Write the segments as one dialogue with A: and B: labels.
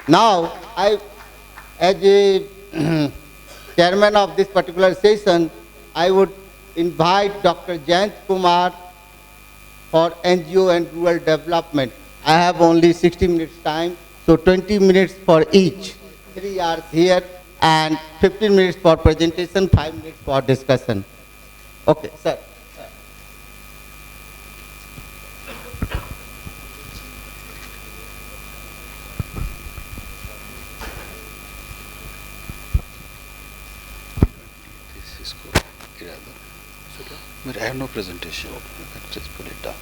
A: Now, as a chairman of this particular session, I would invite Dr. Jayant Kumar for NGO and rural development. I have only 60 minutes time, so 20 minutes for each. 3 hours here and 15 minutes for presentation, 5 minutes for discussion. Okay, sir.
B: But I have no presentation. Let's just put it down.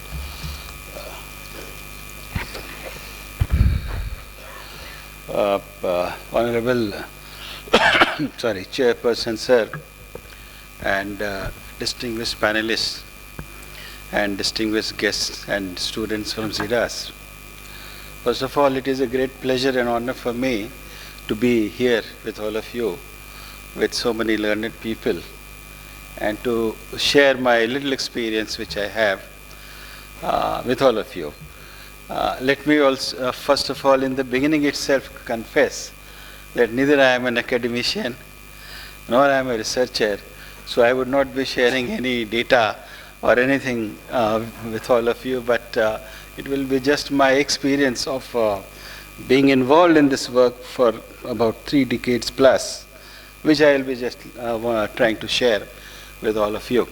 B: Honorable Chairperson, sir, and distinguished panelists, and distinguished guests and students from XIDAS. First of all, it is a great pleasure and honor for me to be here with all of you, with so many learned people, and to share my little experience which I have with all of you. Let me also, first of all, in the beginning itself, confess that neither I am an academician nor I am a researcher, so I would not be sharing any data or anything with all of you, but it will be just my experience of being involved in this work for about 3 decades plus, which I will be just trying to share with all of you.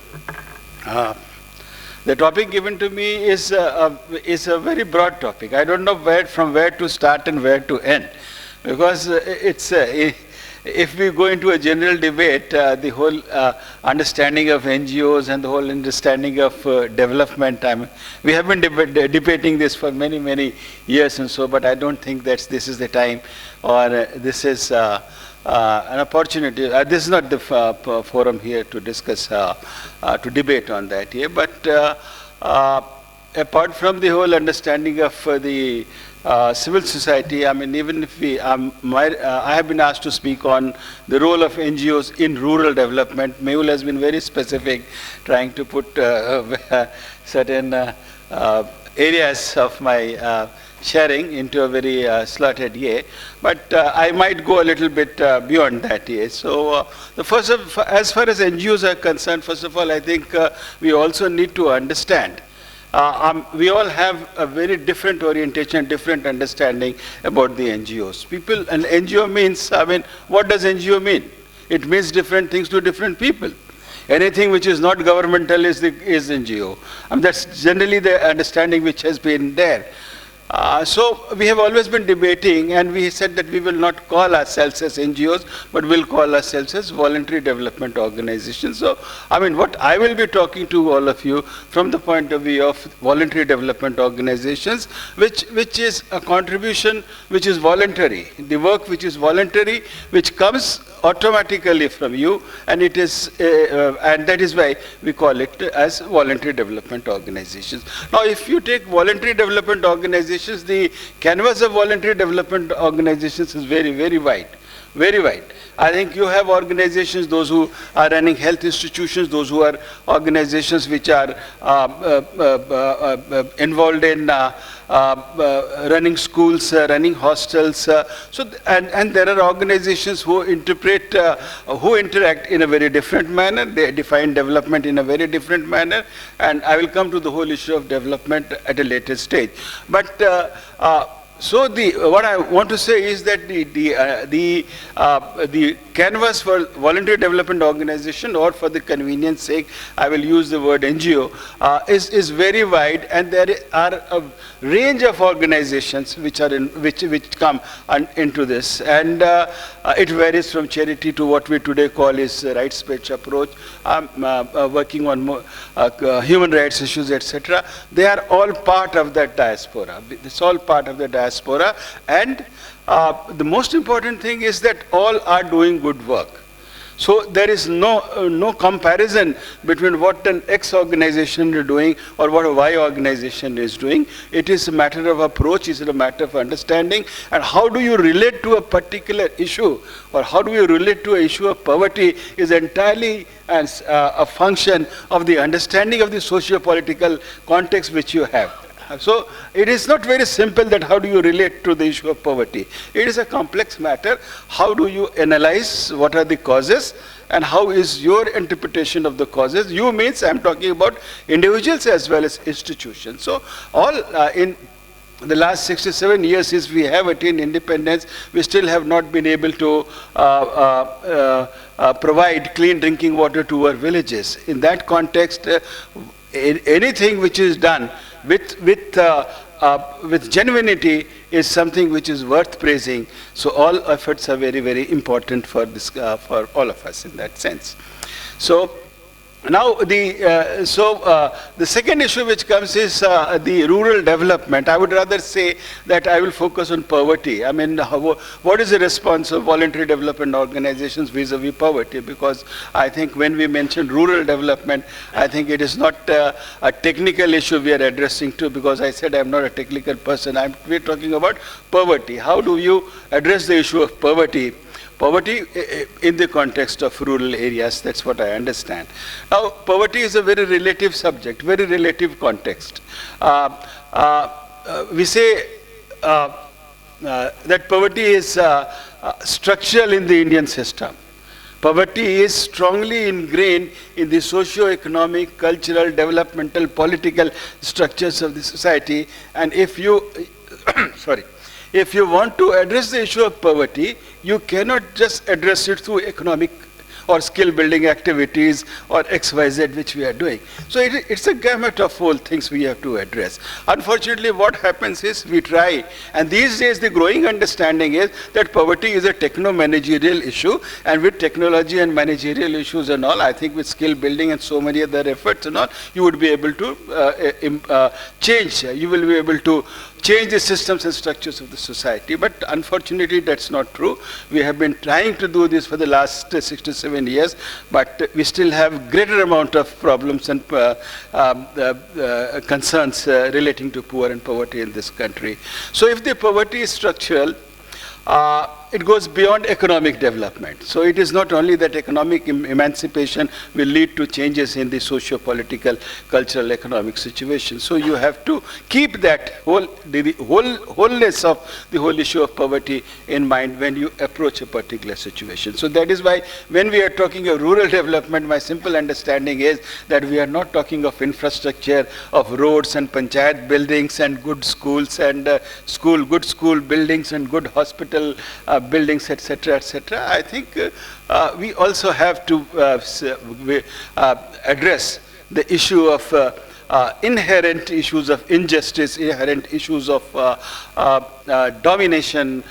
B: The topic given to me is a very broad topic. I don't know from where to start and where to end, because if we go into a general debate, the whole understanding of NGOs and the whole understanding of development, we have been debating this for many, many years and so, but I don't think that this is the time, or this is an opportunity. This is not the forum here to discuss, to debate on that here, but apart from the whole understanding of the civil society, I mean, even if I have been asked to speak on the role of NGOs in rural development. Mehul has been very specific, trying to put certain areas of my sharing into a very slotted way, but I might go a little bit beyond that here. So as far as NGOs are concerned, first of all, I think we also need to understand we all have a very different orientation, different understanding about the NGOs. And NGO means, I mean, what does NGO mean? It means different things to different people. Anything which is not governmental is NGO. That's generally the understanding which has been there. So we have always been debating, and we said that we will not call ourselves as NGOs, but we'll call ourselves as voluntary development organizations. So, I mean, what I will be talking to all of you from the point of view of voluntary development organizations, which is a contribution which is voluntary, the work which is voluntary, which comes automatically from you, and it is, and that is why we call it as voluntary development organizations. Now, if you take voluntary development organizations, the canvas of voluntary development organizations is very, very wide. Very wide. I think you have organizations, those who are running health institutions, those who are organizations which are involved in running schools, running hostels. And there are organizations who interact in a very different manner. They define development in a very different manner. And I will come to the whole issue of development at a later stage. But so what I want to say is that the canvas for voluntary development organization, or for the convenience sake, I will use the word NGO, is very wide, and there are a range of organizations which come into this, and it varies from charity to what we today call is rights-based approach, working on human rights issues, etc. They are all part of that diaspora. It's all part of the diaspora. And the most important thing is that all are doing good work. So there is no comparison between what an X organization is doing or what a Y organization is doing. It is a matter of approach, it is a matter of understanding, and how do you relate to a particular issue, or how do you relate to an issue of poverty is entirely as a function of the understanding of the socio-political context which you have. So it is not very simple that how do you relate to the issue of poverty. It is a complex matter. How do you analyze what are the causes and how is your interpretation of the causes? You means I'm talking about individuals as well as institutions. So all in the last 67 years since we have attained independence, we still have not been able to provide clean drinking water to our villages. In that context, anything which is done with genuinity is something which is worth praising. So all efforts are very, very important for this, for all of us in that sense. So now the second issue which comes is the rural development. I would rather say that I will focus on poverty. I mean, what is the response of voluntary development organizations vis-a-vis poverty? Because I think when we mention rural development, I think it is not a technical issue we are addressing to, because I said I'm not a technical person. We're talking about poverty. How do you address the issue of poverty? Poverty in the context of rural areas, that's what I understand. Now, poverty is a very relative subject, very relative context. We say that poverty is structural in the Indian system. Poverty is strongly ingrained in the socio-economic, cultural, developmental, political structures of the society. And if you, if you want to address the issue of poverty, you cannot just address it through economic or skill building activities or XYZ which we are doing. So it's a gamut of whole things we have to address. Unfortunately, what happens is we try, and these days the growing understanding is that poverty is a techno-managerial issue, and with technology and managerial issues and all, I think with skill building and so many other efforts and all, you would be able to change, you will be able to change the systems and structures of the society. But unfortunately, that's not true. We have been trying to do this for the last 67 years, but we still have greater amount of problems and concerns relating to poor and poverty in this country. So if the poverty is structural, it goes beyond economic development. So it is not only that economic emancipation will lead to changes in the socio-political, cultural, economic situation. So you have to keep that wholeness of the whole issue of poverty in mind when you approach a particular situation. So that is why when we are talking of rural development, my simple understanding is that we are not talking of infrastructure, of roads and panchayat buildings and good schools and good school buildings and good hospital buildings, etc., etc. I think we also have to address the issue of inherent issues of injustice, inherent issues of domination,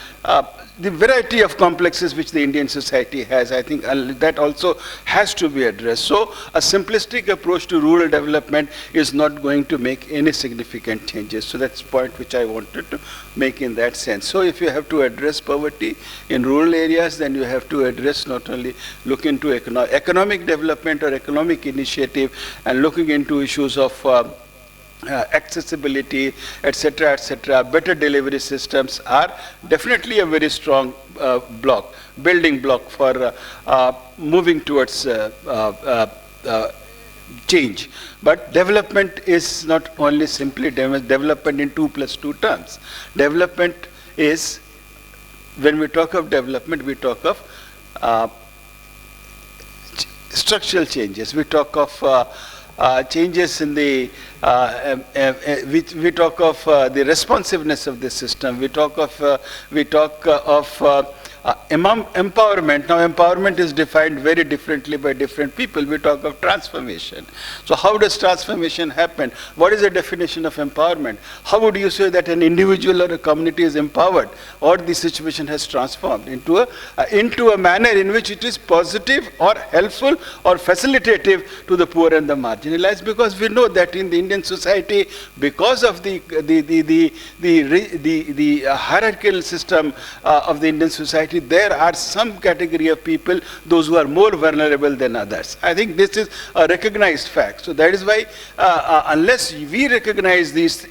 B: the variety of complexes which the Indian society has. I think that also has to be addressed. So a simplistic approach to rural development is not going to make any significant changes. So that's the point which I wanted to make in that sense. So if you have to address poverty in rural areas, then you have to address not only look into economic development or economic initiative and looking into issues of accessibility, etc., etc. Better delivery systems are definitely a very strong building block for moving towards change. But development is not only simply development in 2+2 terms. Development is, when we talk of development, we talk of structural changes. We talk of changes in the, we talk of the responsiveness of the system. We talk of empowerment. Now, empowerment is defined very differently by different people. We talk of transformation. So how does transformation happen? What is the definition of empowerment? How would you say that an individual or a community is empowered, or the situation has transformed into a manner in which it is positive or helpful or facilitative to the poor and the marginalized? Because we know that in the Indian society, because of the hierarchical system of the Indian society, there are some category of people, those who are more vulnerable than others. I think this is a recognized fact. So that is why, unless we recognize these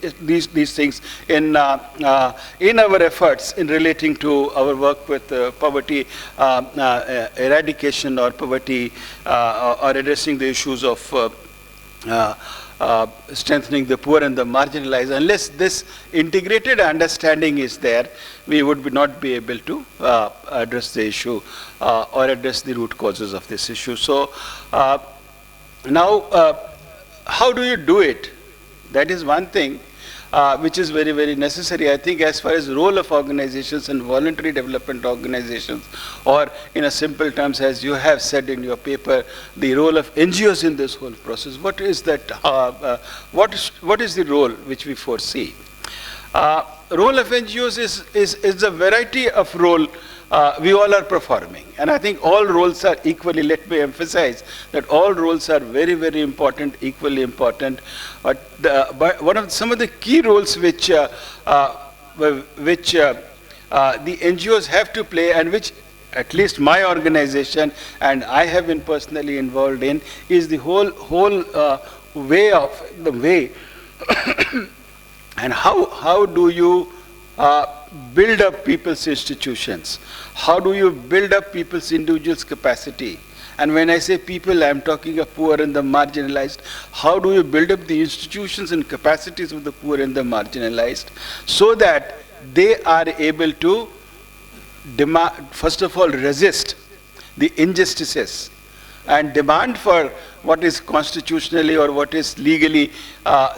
B: things in our efforts in relating to our work with poverty eradication or poverty or addressing the issues of strengthening the poor and the marginalized. Unless this integrated understanding is there, we would not be able to address the issue or address the root causes of this issue. So now, how do you do it? That is one thing which is very, very necessary. I think as far as the role of organizations and voluntary development organizations, or in a simple terms, as you have said in your paper, the role of NGOs in this whole process, what is that? What is the role which we foresee? Role of NGOs is a variety of role we all are performing. And I think all roles are equally, let me emphasize that all roles are very, very important, equally important. But some of the key roles which the NGOs have to play, and which at least my organization and I have been personally involved in, is the whole way and how do you build up people's institutions? How do you build up people's individuals' capacity? And when I say people, I'm talking of poor and the marginalized. How do you build up the institutions and capacities of the poor and the marginalized so that they are able to, first of all, resist the injustices and demand for what is constitutionally or what is legally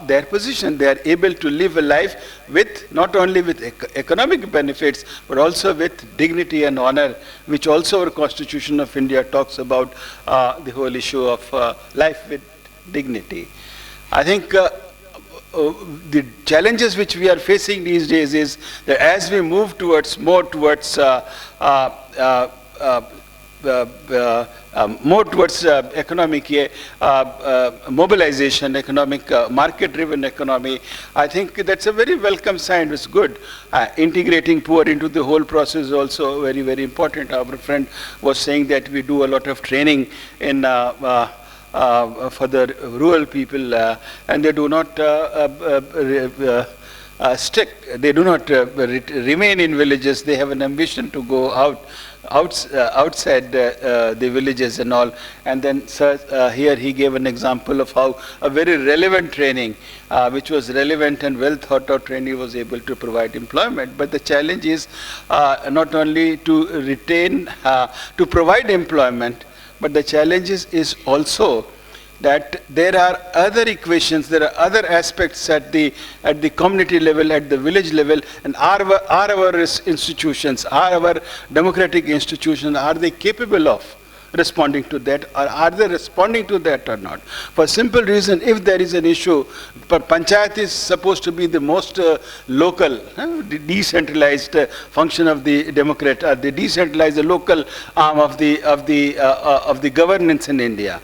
B: their position. They are able to live a life with, not only with economic benefits, but also with dignity and honor, which also our Constitution of India talks about, the whole issue of life with dignity. I think the challenges which we are facing these days is that as we move towards more towards economic mobilization, economic market-driven economy, I think that's a very welcome sign. It's good. Integrating poor into the whole process is also very, very important. Our friend was saying that we do a lot of training in for the rural people, and they do not they do not remain in villages. They have an ambition to go outside the villages and all. And then here he gave an example of how a very relevant training, which was relevant and well thought out training, was able to provide employment. But the challenge is not only to retain, to provide employment, but the challenge is also that there are other equations, there are other aspects at the community level, at the village level, and are our institutions, are our democratic institutions, are they capable of responding to that, or are they responding to that or not? For a simple reason, if there is an issue, panchayat is supposed to be the most local, decentralized function of the democrat, the decentralized, the local arm of the governance in India.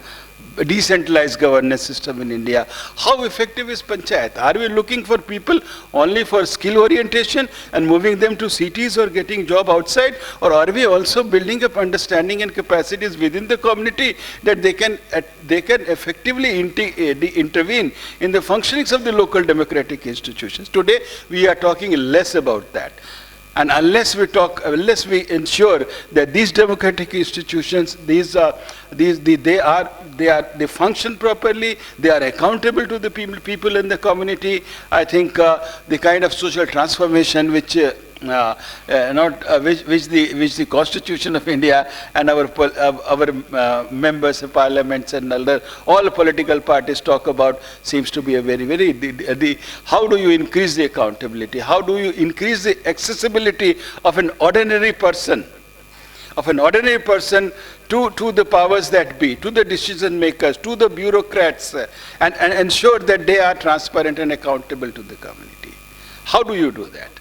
B: Decentralized governance system in India. How effective is panchayat? Are we looking for people only for skill orientation and moving them to cities or getting job outside? Or are we also building up understanding and capacities within the community that they can effectively intervene in the functionings of the local democratic institutions? Today, we are talking less about that. And unless we ensure that these democratic institutions, they function properly, they are accountable to the people in the community, I think the kind of social transformation which the Constitution of India and our members of parliaments and all political parties talk about seems to be a very, how do you increase the accountability? How do you increase the accessibility of an ordinary person? To the powers that be, to the decision makers, to the bureaucrats, and ensure that they are transparent and accountable to the community. How do you do that?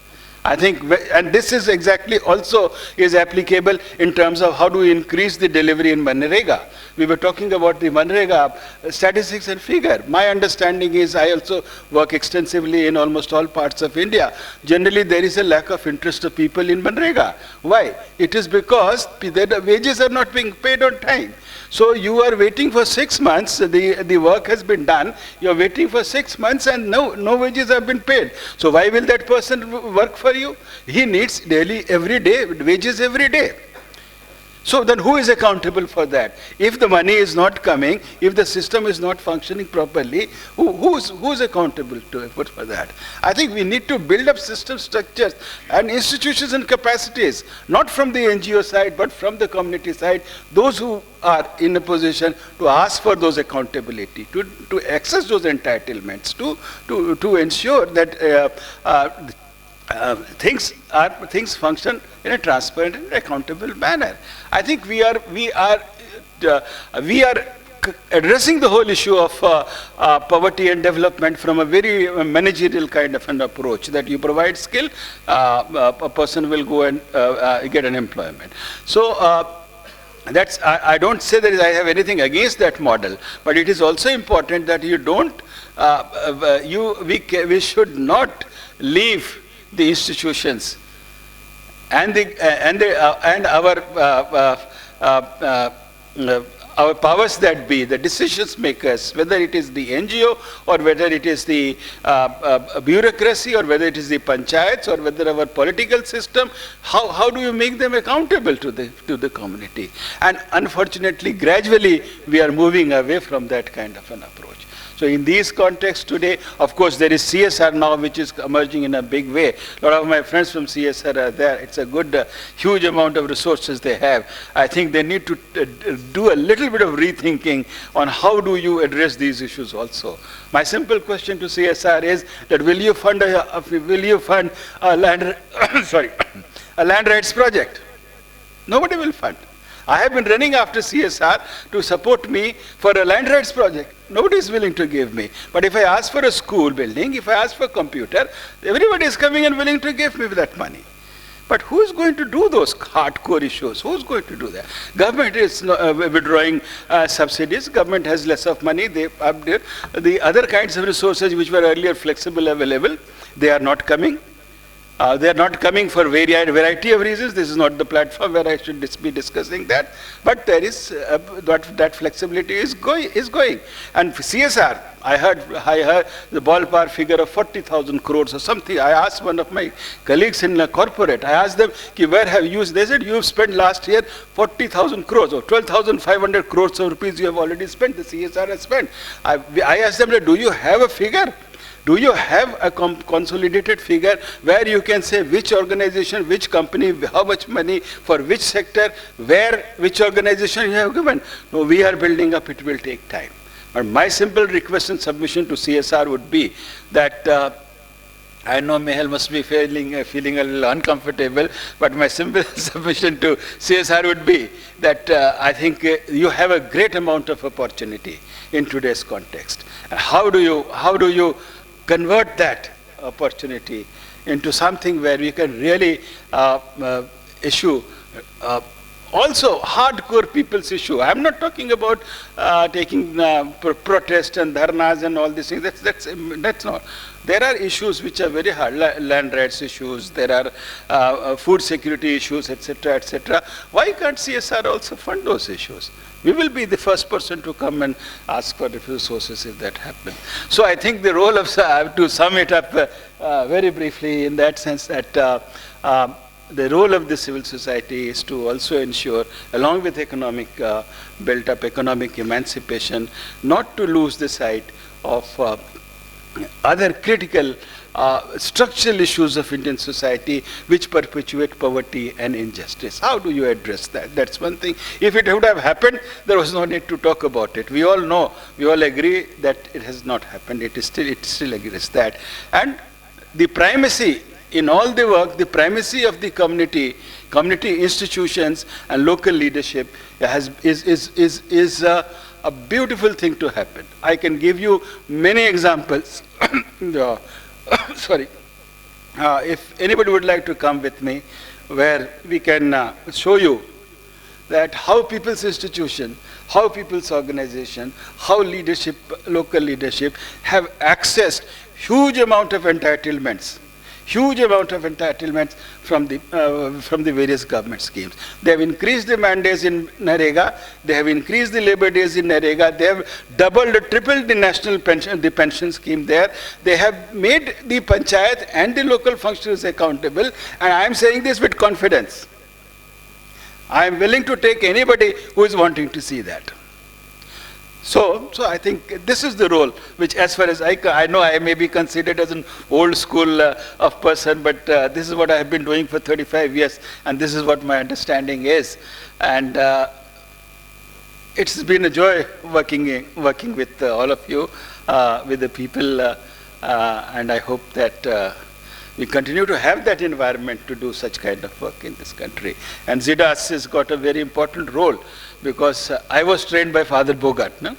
B: I think, and this is exactly also is applicable in terms of how do we increase the delivery in Manrega. We were talking about the Manrega statistics and figure. My understanding is, I also work extensively in almost all parts of India. Generally, there is a lack of interest of people in Manrega. Why? It is because the wages are not being paid on time. So you are waiting for 6 months, the work has been done, you are waiting for 6 months and no wages have been paid. So why will that person work for you? He needs daily, every day, wages every day. So then who is accountable for that? If the money is not coming, if the system is not functioning properly, who's accountable for that? I think we need to build up system structures and institutions and capacities, not from the NGO side, but from the community side, those who are in a position to ask for those accountability, to access those entitlements, to ensure that things function in a transparent and accountable manner. I think we are addressing the whole issue of poverty and development from a very managerial kind of an approach, that you provide skill, a person will go and get an employment. So I don't say that I have anything against that model, but it is also important that you don't, we should not leave the institutions and our powers that be, the decisions makers, whether it is the NGO or whether it is the bureaucracy or whether it is the panchayats or whether our political system, how do you make them accountable to the community? And unfortunately, gradually, we are moving away from that kind of an approach. So in these contexts today, of course, there is CSR now, which is emerging in a big way. A lot of my friends from CSR are there. It's a good, huge amount of resources they have. I think they need to do a little bit of rethinking on how do you address these issues also. My simple question to CSR is that will you fund a land, sorry, a land rights project? Nobody will fund. I have been running after CSR to support me for a land rights project. Nobody is willing to give me. But if I ask for a school building, if I ask for a computer, everybody is coming and willing to give me that money. But who is going to do those hardcore issues? Who is going to do that? Government is withdrawing subsidies. Government has less of money. They the other kinds of resources which were earlier flexible available, they are not coming. They are not coming for variety of reasons. This is not the platform where I should be discussing that. But there is that flexibility is going. And for CSR, I heard the ballpark figure of 40,000 crores or something. I asked one of my colleagues in a corporate. I asked them, where have you? They said you've spent last year 40,000 crores or 12,500 crores of rupees you have already spent. The CSR has spent. I asked them, do you have a figure? Do you have a consolidated figure where you can say which organization, which company, how much money, for which sector, which organization you have given? No, we are building up, it will take time. But my simple request and submission to CSR would be that, I know Mehal must be feeling a little uncomfortable, but my simple submission to CSR would be that I think you have a great amount of opportunity in today's context. How do you convert that opportunity into something where we can really issue also hardcore people's issue? I'm not talking about taking protest and dharnas and all these things. That's not. There are issues which are very hard, land rights issues, there are food security issues, etc., etc. Why can't CSR also fund those issues? We will be the first person to come and ask for resources if that happens. So I think the role of, to sum it up very briefly in that sense, that the role of the civil society is to also ensure, along with economic built-up, economic emancipation, not to lose the sight of other critical structural issues of Indian society which perpetuate poverty and injustice. How do you address that? That's one thing. If it would have happened, there was no need to talk about it. We all know, we all agree that it has not happened. It still agrees that. And the primacy in all the work, the primacy of the community institutions and local leadership is a beautiful thing to happen. I can give you many examples. Sorry. If anybody would like to come with me, where we can show you that how people's institution, how people's organization, how leadership, local leadership have accessed huge amount of entitlements from the various government schemes. They have increased the mandates in Narega, they have increased the labor days in Narega, they have doubled or tripled the national pension, the pension scheme there. They have made the panchayat and the local functionaries accountable, and I am saying this with confidence. I am willing to take anybody who is wanting to see that. So I think this is the role which, as far as I know, I may be considered as an old school of person, but this is what I have been doing for 35 years, and this is what my understanding is. And it's been a joy working with all of you, with the people, and I hope that we continue to have that environment to do such kind of work in this country. And XIDAS has got a very important role, because I was trained by Father Bogart, no?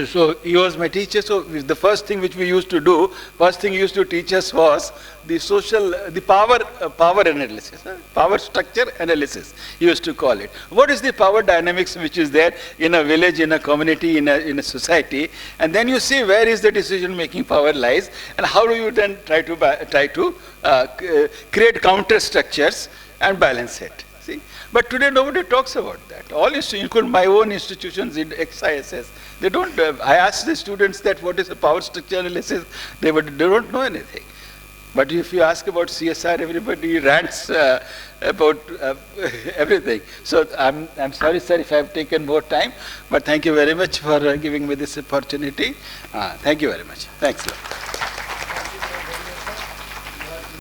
B: So he was my teacher. So the first thing which we used to do, first thing he used to teach us was the power analysis, power structure analysis, he used to call it. What is the power dynamics which is there in a village, in a community, in a society, and then you see where is the decision-making power lies, and how do you then try to create counter structures and balance it. See? But today nobody talks about that. All including my own institutions in XISS, they don't. I ask the students that what is a power structure analysis, they don't know anything. But if you ask about CSR, everybody rants about everything. So I'm sorry, sir, if I have taken more time, but thank you very much for giving me this opportunity. Thank you very much. Thanks a lot.